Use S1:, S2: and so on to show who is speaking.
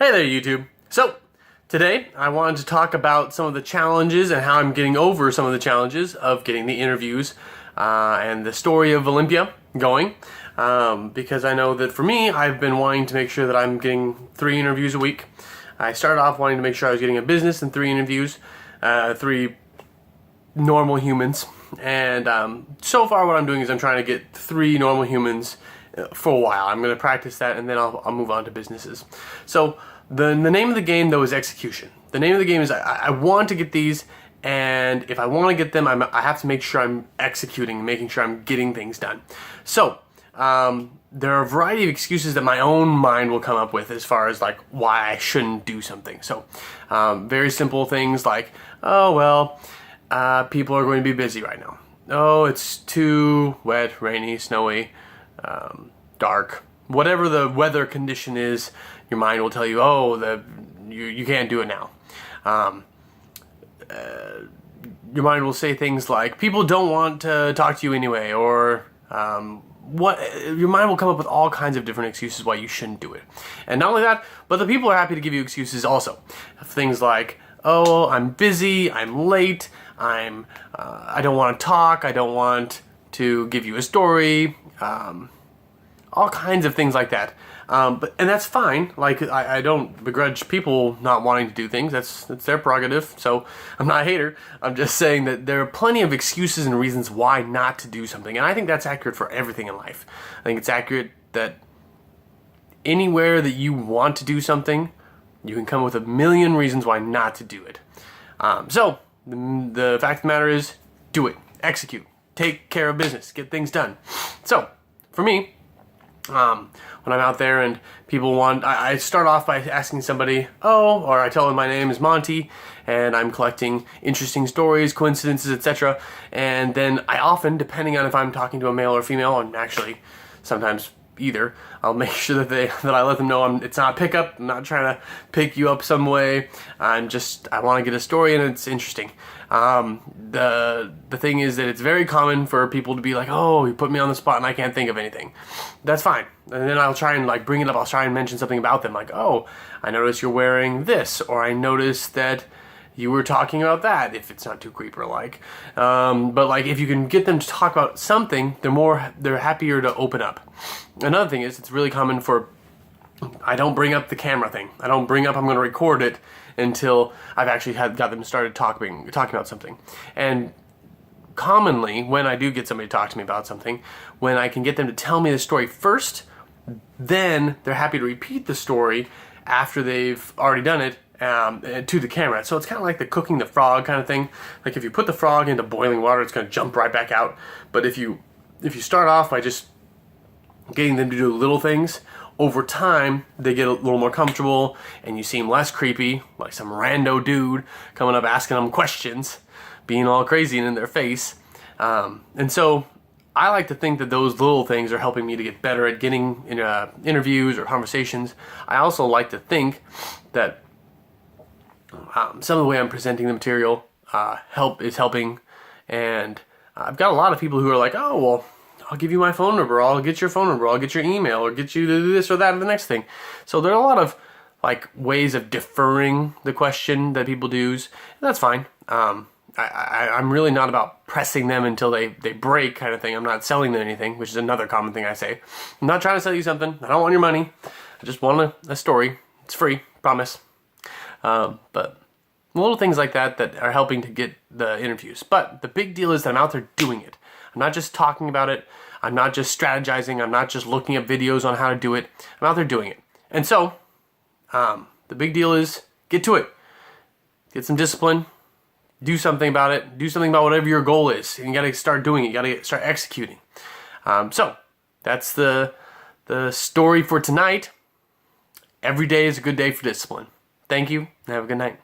S1: Hey there, YouTube. So, today I wanted to talk about some of the challenges and how I'm getting over some of the challenges of getting the interviews and the story of Olympia going. Because I know that for me, I've been wanting to make sure that I'm getting 3 interviews a week. I started off wanting to make sure I was getting a business and 3 interviews, 3 normal humans. And so far what I'm doing is I'm trying to get 3 normal humans for a while. I'm going to practice that and then I'll move on to businesses. So the name of the game though is execution. The name of the game is I want to get these, and if I want to get them, I have to make sure I'm executing, making sure I'm getting things done. So there are a variety of excuses that my own mind will come up with as far as like why I shouldn't do something. So very simple things like, oh well, people are going to be busy right now. Oh, it's too wet, rainy, snowy, dark. Whatever the weather condition is, your mind will tell you, oh, you can't do it now. Your mind will say things like, people don't want to talk to you anyway, or your mind will come up with all kinds of different excuses why you shouldn't do it. And not only that, but the people are happy to give you excuses also. Things like, oh, I'm busy, I'm late, I don't want to talk, I don't want to give you a story, all kinds of things like that. And that's fine. Like, I don't begrudge people not wanting to do things. That's their prerogative. So I'm not a hater. I'm just saying that there are plenty of excuses and reasons why not to do something. And I think that's accurate for everything in life. I think it's accurate that anywhere that you want to do something, you can come up with a million reasons why not to do it. So the fact of the matter is, do it. Execute. Take care of business. Get things done. So for me, when I'm out there and people want, I start off by asking somebody, or I tell them my name is Monty and I'm collecting interesting stories, coincidences, etc. And then I often, depending on if I'm talking to a male or female, and actually sometimes either, I'll make sure that I let them know it's not a pickup. I'm not trying to pick you up some way. I want to get a story and it's interesting. The thing is that it's very common for people to be like, oh, you put me on the spot and I can't think of anything. That's fine. And then I'll try and like bring it up. I'll try and mention something about them, like, oh, I noticed you're wearing this, or I noticed that you were talking about that, if it's not too creeper-like. But like, if you can get them to talk about something, they're happier to open up. Another thing is, it's really common for, I don't bring up the camera thing. I don't bring up I'm going to record it until I've actually got them started talking about something. And commonly, when I do get somebody to talk to me about something, when I can get them to tell me the story first, then they're happy to repeat the story after they've already done it to the camera. So it's kind of like the cooking the frog kind of thing. Like if you put the frog into boiling water, it's going to jump right back out. But if you start off by just getting them to do little things, over time they get a little more comfortable and you seem less creepy, like some rando dude coming up asking them questions, being all crazy and in their face. And so I like to think that those little things are helping me to get better at getting interviews or conversations. I also like to think that some of the way I'm presenting the material is helping, and I've got a lot of people who are like, oh, well, I'll give you my phone number, I'll get your phone number, I'll get your email, or get you to do this or that or the next thing. So there are a lot of like ways of deferring the question that people do, and that's fine. I'm really not about pressing them until they break kind of thing. I'm not selling them anything, which is another common thing I say. I'm not trying to sell you something. I don't want your money. I just want a story. It's free, promise. But little things like that are helping to get the interviews. But the big deal is that I'm out there doing it. I'm not just talking about it. I'm not just strategizing. I'm not just looking up videos on how to do it. I'm out there doing it. And so, the big deal is get to it. Get some discipline. Do something about it. Do something about whatever your goal is. And you got to start doing it. You got to start executing. So that's the story for tonight. Every day is a good day for discipline. Thank you, and have a good night.